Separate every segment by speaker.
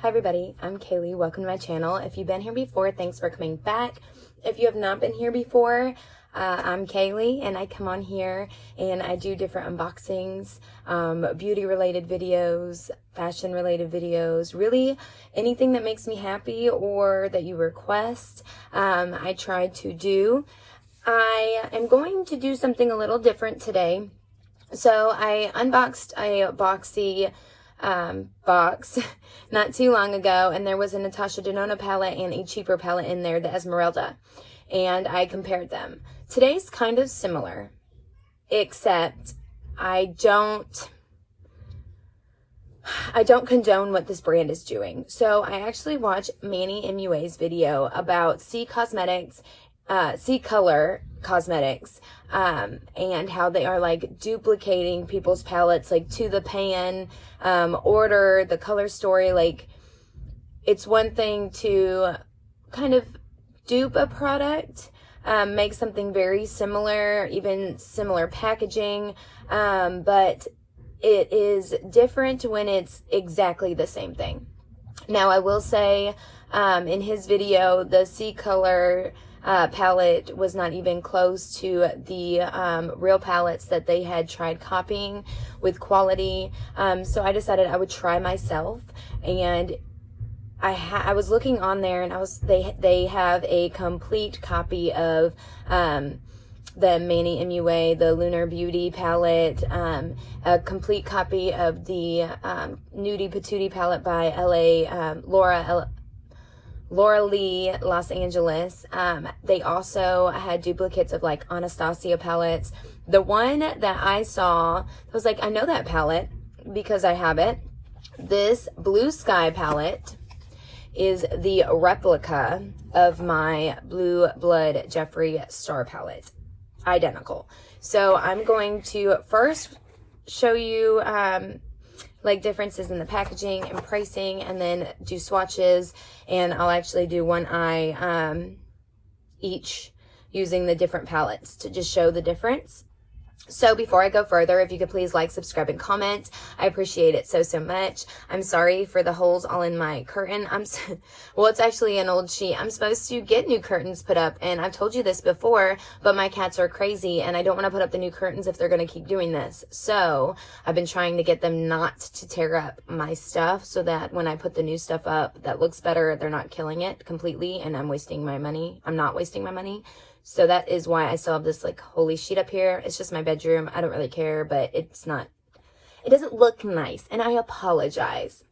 Speaker 1: Hi everybody, I'm Kaylee. Welcome to my channel. If you've been here before, thanks for coming back. If you have not been here before, I'm Kaylee and I come on here and I do different unboxings, beauty related videos, fashion related videos, really anything that makes me happy or that you request, I try to do. I am going to do something a little different today. So I unboxed a Boxy box not too long ago, and there was a Natasha Denona palette and a cheaper palette in there, the Esmeralda, and I compared them. Today's kind of similar, except I don't condone what this brand is doing. So I actually watched Manny MUA's video about C Cosmetics, Color Cosmetics, and how they are like duplicating people's palettes, like to the pan, order, the color story. Like, it's one thing to kind of dupe a product, make something very similar, even similar packaging, but it is different when it's exactly the same thing. Now, I will say, in his video, the C Color palette was not even close to the real palettes that they had tried copying with quality. So I decided I would try myself, and I was looking on there, and they have a complete copy of the Manny MUA, the Lunar Beauty palette, a complete copy of the Nudie Patootie palette by Laura Lee, Los Angeles. They also had duplicates of like Anastasia palettes. The one that I saw, I was like, I know that palette because I have it. This Blue Sky palette is the replica of my Blue Blood Jeffreestar palette. Identical. So I'm going to first show you like differences in the packaging and pricing, and then do swatches, and I'll actually do one eye each using the different palettes to just show the difference. So before I go further, if you could please like, subscribe, and comment, I appreciate it so much. I'm sorry for the holes all in my curtain. Well, it's actually an old sheet. I'm supposed to get new curtains put up, and I've told you this before, but my cats are crazy, and I don't want to put up the new curtains if they're going to keep doing this. So I've been trying to get them not to tear up my stuff, so that when I put the new stuff up that looks better, they're not killing it completely, and I'm wasting my money. I'm not wasting my money. So that is why I still have this like holy sheet up here. It's just my bedroom. I don't really care, but it doesn't look nice, and I apologize.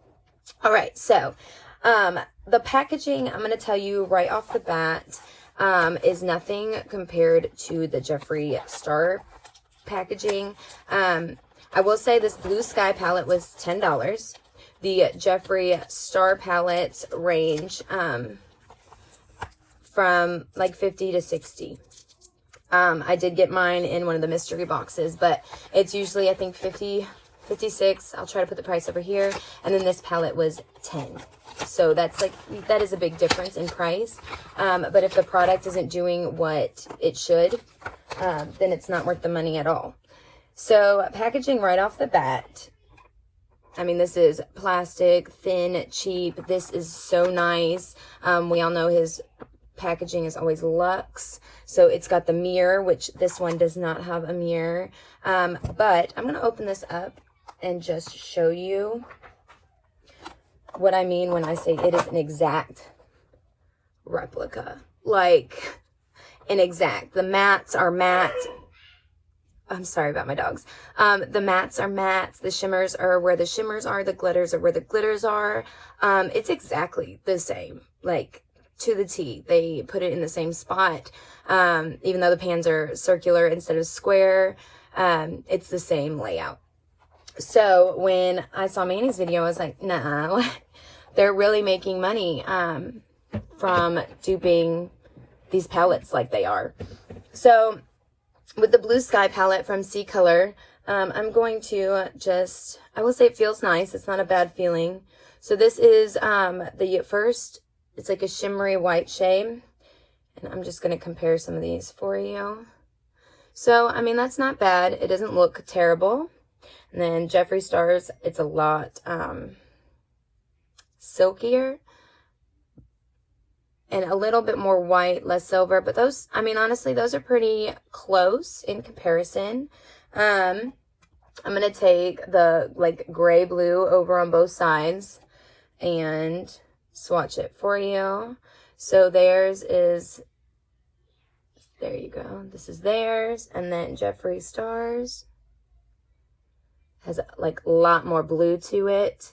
Speaker 1: All right, so the packaging, I'm going to tell you right off the bat, is nothing compared to the Jeffreestar packaging. I will say this Blue Sky palette was $10. The Jeffreestar palettes range from like 50 to 60. I did get mine in one of the mystery boxes, but it's usually, I think, 50, 56. I'll try to put the price over here. And then this palette was 10. So that is a big difference in price. But if the product isn't doing what it should, then it's not worth the money at all. So packaging right off the bat, I mean, this is plastic, thin, cheap. This is so nice. We all know his packaging is always luxe, so it's got the mirror, which this one does not have a mirror, but I'm going to open this up and just show you what I mean when I say it is an exact replica. Like, an exact. The mattes are matte. I'm sorry about my dogs. The mattes are mattes, the shimmers are where the shimmers are, the glitters are where the glitters are. It's exactly the same, like, to the T. They put it in the same spot, even though the pans are circular instead of square. It's the same layout. So when I saw Manny's video, I was like, nah, they're really making money from duping these palettes like they are. So with the Blue Sky palette from C Color, I'm going to just, I will say it feels nice. It's not a bad feeling. So this is the first. It's like a shimmery white shade, and I'm just going to compare some of these for you. So, I mean, that's not bad. It doesn't look terrible. And then Jeffreestar's, it's a lot silkier and a little bit more white, less silver. But those, I mean, honestly, those are pretty close in comparison. I'm going to take the like gray blue over on both sides and swatch it for you. So theirs is, there you go. This is theirs. And then Jeffreestar's has like a lot more blue to it.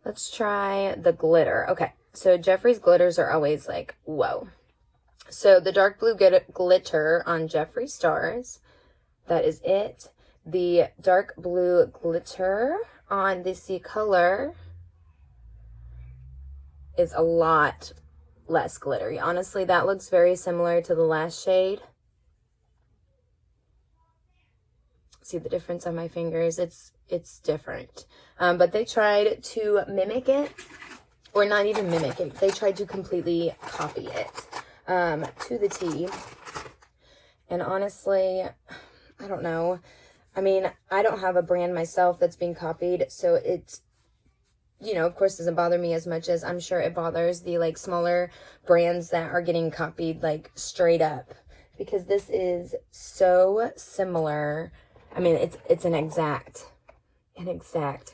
Speaker 1: Let's try the glitter. Okay, so Jeffree's glitters are always like, whoa. So the dark blue glitter on Jeffreestar's, that is it. The dark blue glitter on the C Color is a lot less glittery. Honestly, that looks very similar to the last shade. See the difference on my fingers? It's different. But they tried to mimic it, or not even mimic it. They tried to completely copy it to the T. And honestly, I don't know. I mean, I don't have a brand myself that's being copied, so it's, you know, of course, doesn't bother me as much as I'm sure it bothers the like smaller brands that are getting copied like straight up, because this is so similar. I mean, it's an exact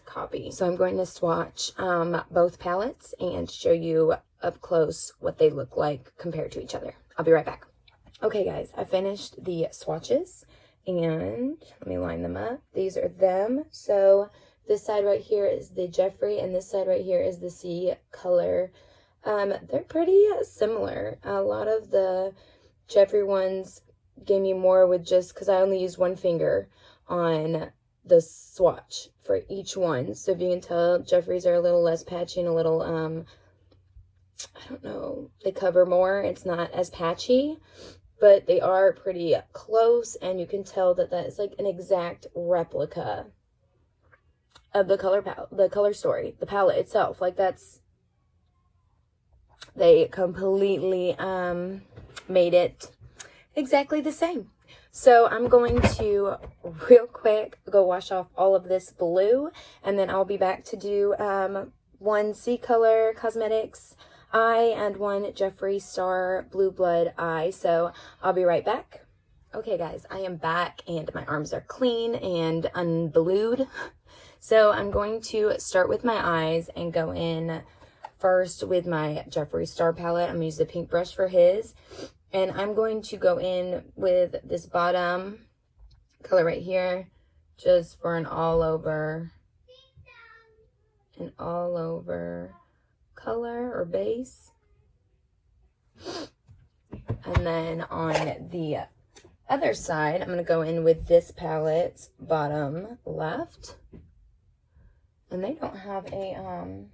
Speaker 1: copy. So I'm going to swatch both palettes and show you up close what they look like compared to each other. I'll be right back. Okay, guys, I finished the swatches and let me line them up. These are them. So this side right here is the Jeffree and this side right here is the C Color. They're pretty similar. A lot of the Jeffree ones gave me more with just because I only used one finger on the swatch for each one. So if you can tell, Jeffree's are a little less patchy and a little, I don't know, they cover more. It's not as patchy, but they are pretty close, and you can tell that that is like an exact replica of the color story, the palette itself. Like that's, they completely made it exactly the same. So I'm going to real quick go wash off all of this blue, and then I'll be back to do one C Color Cosmetics eye and one Jeffreestar Blue Blood eye. So I'll be right back. Okay guys, I am back and my arms are clean and unblued. So I'm going to start with my eyes and go in first with my Jeffreestar palette. I'm going to use the pink brush for his. And I'm going to go in with this bottom color right here, just for an all over color or base. And then on the other side, I'm going to go in with this palette's bottom left. And they don't have a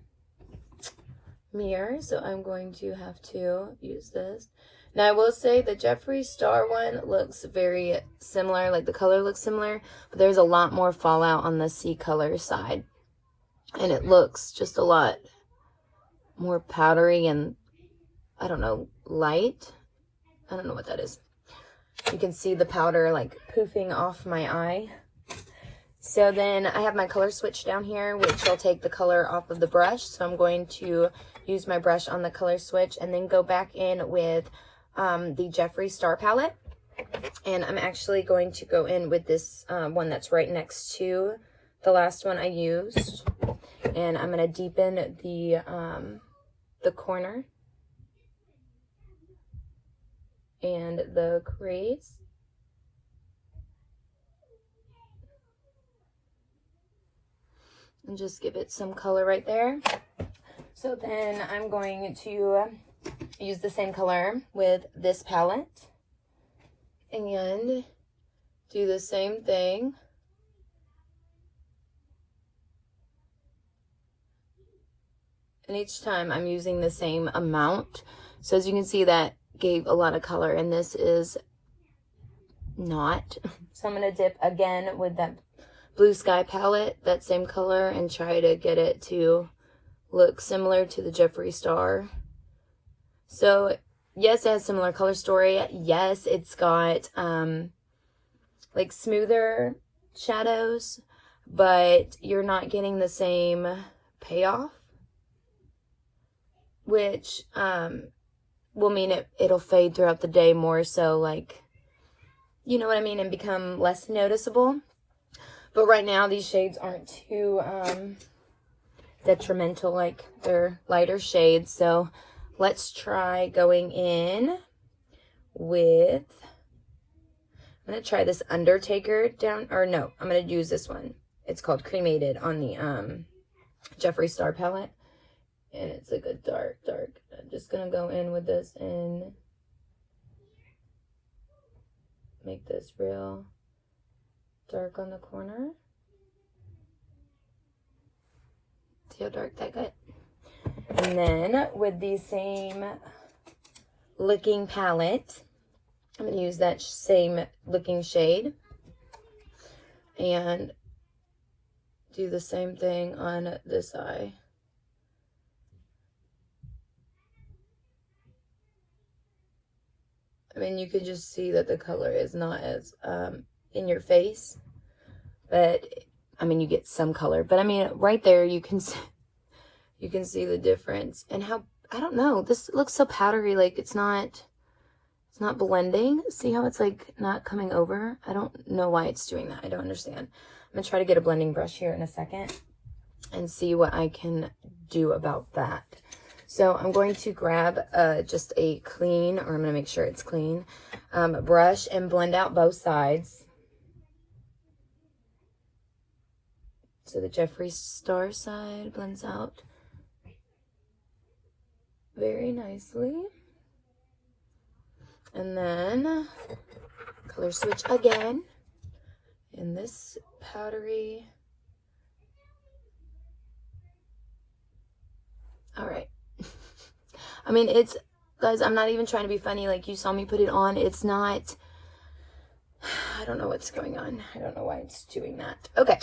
Speaker 1: mirror, so I'm going to have to use this. Now, I will say the Jeffreestar one looks very similar, like the color looks similar, but there's a lot more fallout on the C Color side. And it looks just a lot more powdery and, I don't know, light. I don't know what that is. You can see the powder like poofing off my eye. So then I have my color switch down here, which will take the color off of the brush. So I'm going to use my brush on the color switch and then go back in with the Jeffreestar palette. And I'm actually going to go in with this one that's right next to the last one I used. And I'm going to deepen the corner and the crease. And just give it some color right there. So then I'm going to use the same color with this palette and do the same thing. And each time I'm using the same amount. So as you can see, that gave a lot of color, and this is not. So I'm going to dip again with that Blue Sky palette, that same color, and try to get it to look similar to the Jeffreestar. So yes, it has similar color story. Yes, it's got like smoother shadows, but you're not getting the same payoff, which will mean it'll fade throughout the day more so, like, you know what I mean, and become less noticeable. But right now, these shades aren't too detrimental, like they're lighter shades. So let's try going in with, I'm going to try this Undertaker down, or no, I'm going to use this one. It's called Cremated on the Jeffreestar palette. And it's like a dark. I'm just going to go in with this and make this real dark on the corner. See how dark that got? And then with the same looking palette, I'm going to use that same looking shade and do the same thing on this eye. I mean, you can just see that the color is not as in your face, but I mean, you get some color. But I mean, right there, you can see the difference. And how, I don't know, this looks so powdery, like it's not blending. See how it's like not coming over? I don't know why it's doing that. I don't understand. I'm gonna try to get a blending brush here in a second and see what I can do about that. So I'm going to grab just a clean, or I'm going to make sure it's clean, brush and blend out both sides. So the Jeffreestar side blends out very nicely. And then color switch again in this powdery. All right. I mean, it's, guys, I'm not even trying to be funny. Like, you saw me put it on. It's not, I don't know what's going on. I don't know why it's doing that. Okay.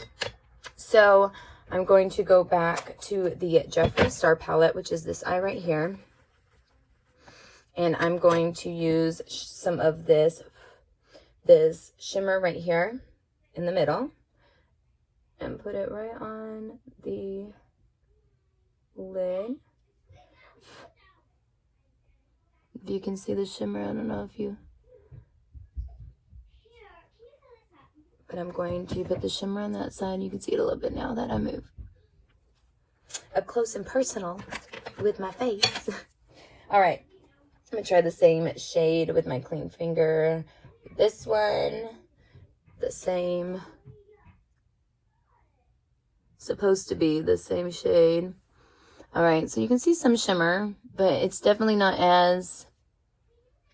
Speaker 1: So I'm going to go back to the Jeffreestar palette, which is this eye right here. And I'm going to use some of this shimmer right here in the middle and put it right on the lid. If you can see the shimmer, I don't know if you, but I'm going to put the shimmer on that side. You can see it a little bit now that I move up close and personal with my face. All right, I'm gonna try the same shade with my clean finger. This one, the same, supposed to be the same shade. All right, so you can see some shimmer, but it's definitely not as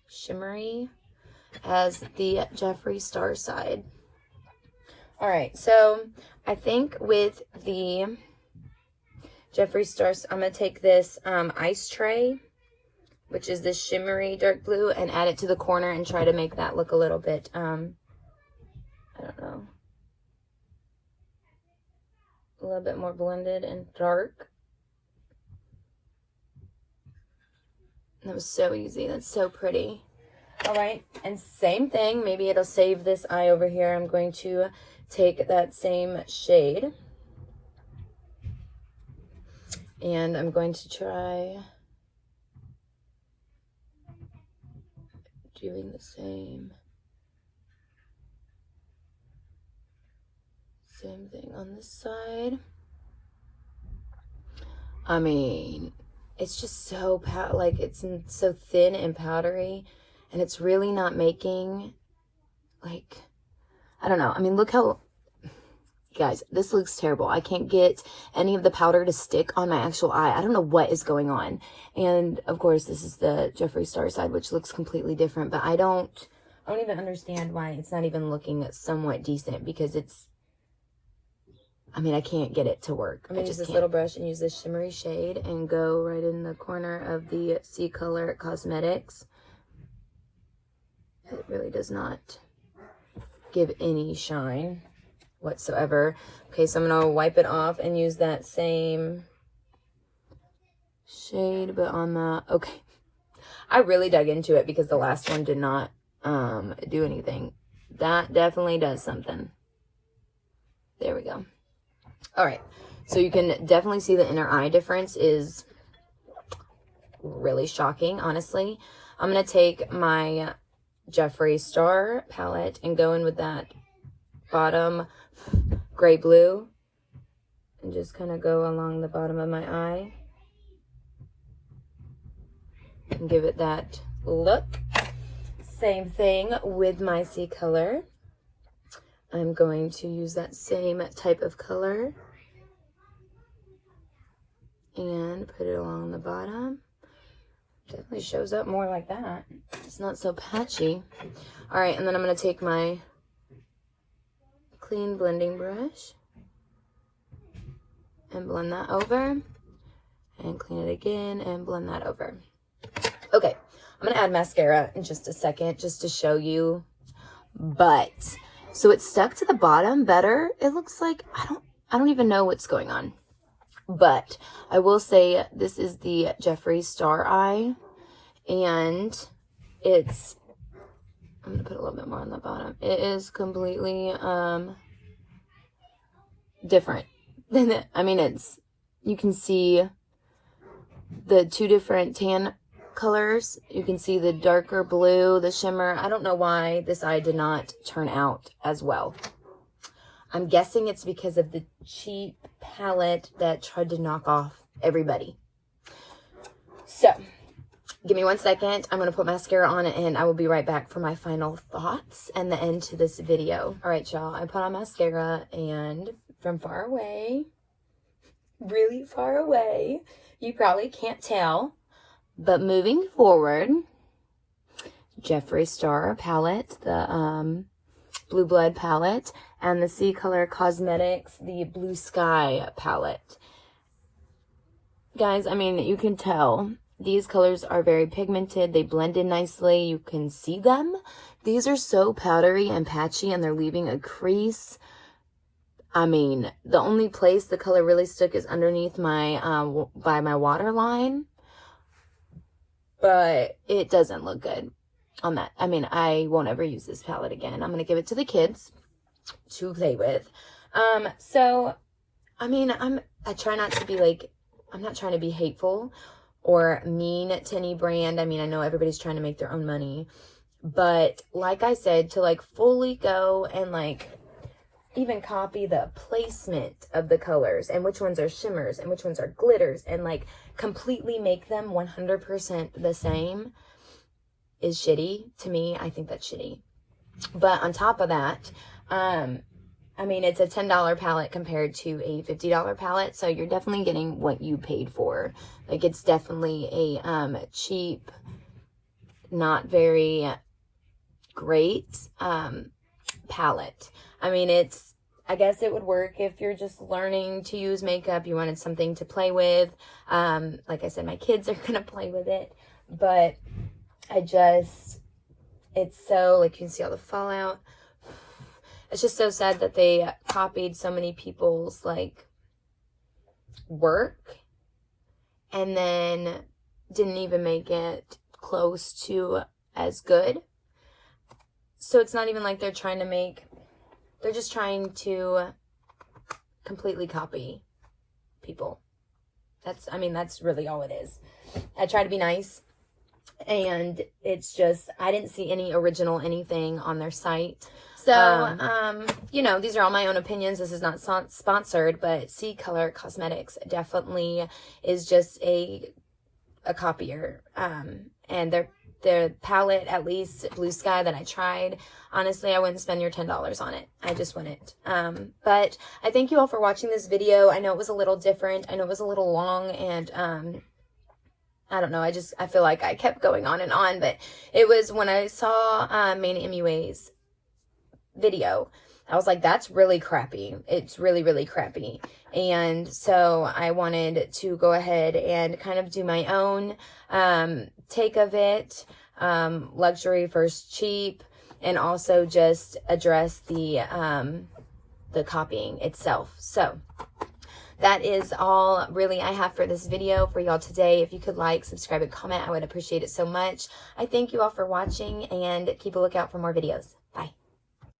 Speaker 1: shimmery as the Jeffreestar side. All right, so I think with the Jeffreestar, I'm going to take this ice tray, which is this shimmery dark blue, and add it to the corner and try to make that look a little bit, I don't know, a little bit more blended and dark. That was so easy. That's so pretty. All right. And same thing. Maybe it'll save this eye over here. I'm going to take that same shade. And I'm going to try doing the same thing on this side. I mean, it's just so like it's so thin and powdery, and it's really not making, like, I don't know. I mean, look how, guys, this looks terrible. I can't get any of the powder to stick on my actual eye. I don't know what is going on. And of course, this is the Jeffreestar side, which looks completely different, but I don't even understand why it's not even looking somewhat decent, because it's, I mean, I can't get it to work. I'm going to use this little brush and use this shimmery shade and go right in the corner of the Copycat. It really does not give any shine whatsoever. Okay, so I'm going to wipe it off and use that same shade, but on the, okay. I really dug into it because the last one did not do anything. That definitely does something. There we go. All right, so you can definitely see the inner eye difference is really shocking, honestly. I'm going to take my Jeffreestar palette and go in with that bottom gray blue and just kind of go along the bottom of my eye and give it that look. Same thing with my C color. I'm going to use that same type of color and put it along the bottom. Definitely shows up more like that. It's not so patchy. All right, and then I'm going to take my clean blending brush and blend that over and clean it again and blend that over. Okay, I'm going to add mascara in just a second just to show you, but so it's stuck to the bottom better. It looks like I don't even know what's going on. But I will say this is the Jeffreestar eye, and it's, I'm going to put a little bit more on the bottom. It is completely different than it. I mean, it's, you can see the two different tan colors. You can see the darker blue, the shimmer. I don't know why this eye did not turn out as well. I'm guessing it's because of the cheap palette that tried to knock off everybody. So, give me 1 second. I'm going to put mascara on it and I will be right back for my final thoughts and the end to this video. All right, y'all. I put on mascara and from far away, really far away, you probably can't tell, but moving forward, Jeffreestar palette, the Blue Blood palette, and the C Color Cosmetics, the Blue Sky palette. Guys, I mean, you can tell these colors are very pigmented. They blend in nicely. You can see them. These are so powdery and patchy, and they're leaving a crease. I mean, the only place the color really stuck is underneath my, by my waterline. But it doesn't look good on that. I mean, I won't ever use this palette again. I'm going to give it to the kids to play with. So, I mean, I try not to be like, I'm not trying to be hateful or mean to any brand. I mean, I know everybody's trying to make their own money. But like I said, to like fully go and like even copy the placement of the colors and which ones are shimmers and which ones are glitters and like completely make them 100% the same is shitty to me. I think that's shitty. But on top of that, I mean, it's a $10 palette compared to a $50 palette. So you're definitely getting what you paid for. Like, it's definitely a cheap, not very great palette. I mean, I guess it would work if you're just learning to use makeup. You wanted something to play with. Like I said, my kids are going to play with it. But it's so, like, you can see all the fallout. It's just so sad that they copied so many people's, like, work and then didn't even make it close to as good. So it's not even like they're trying to make, they're just trying to completely copy people. I mean, that's really all it is. I try to be nice. And it's just, I didn't see any original anything on their site. So, you know, these are all my own opinions. This is not sponsored, but C Color Cosmetics definitely is just a copier. And their palette, at least Blue Sky that I tried, honestly, I wouldn't spend your $10 on it. I just wouldn't. But I thank you all for watching this video. I know it was a little different. I know it was a little long, and I don't know. I feel like I kept going on and on, but it was when I saw Main MUA's video, I was like, that's really crappy. It's really, really crappy. And so I wanted to go ahead and kind of do my own take of it, luxury versus cheap, and also just address the copying itself. So that is all really I have for this video for y'all today. If you could like, subscribe, and comment, I would appreciate it so much. I thank you all for watching, and keep a lookout for more videos.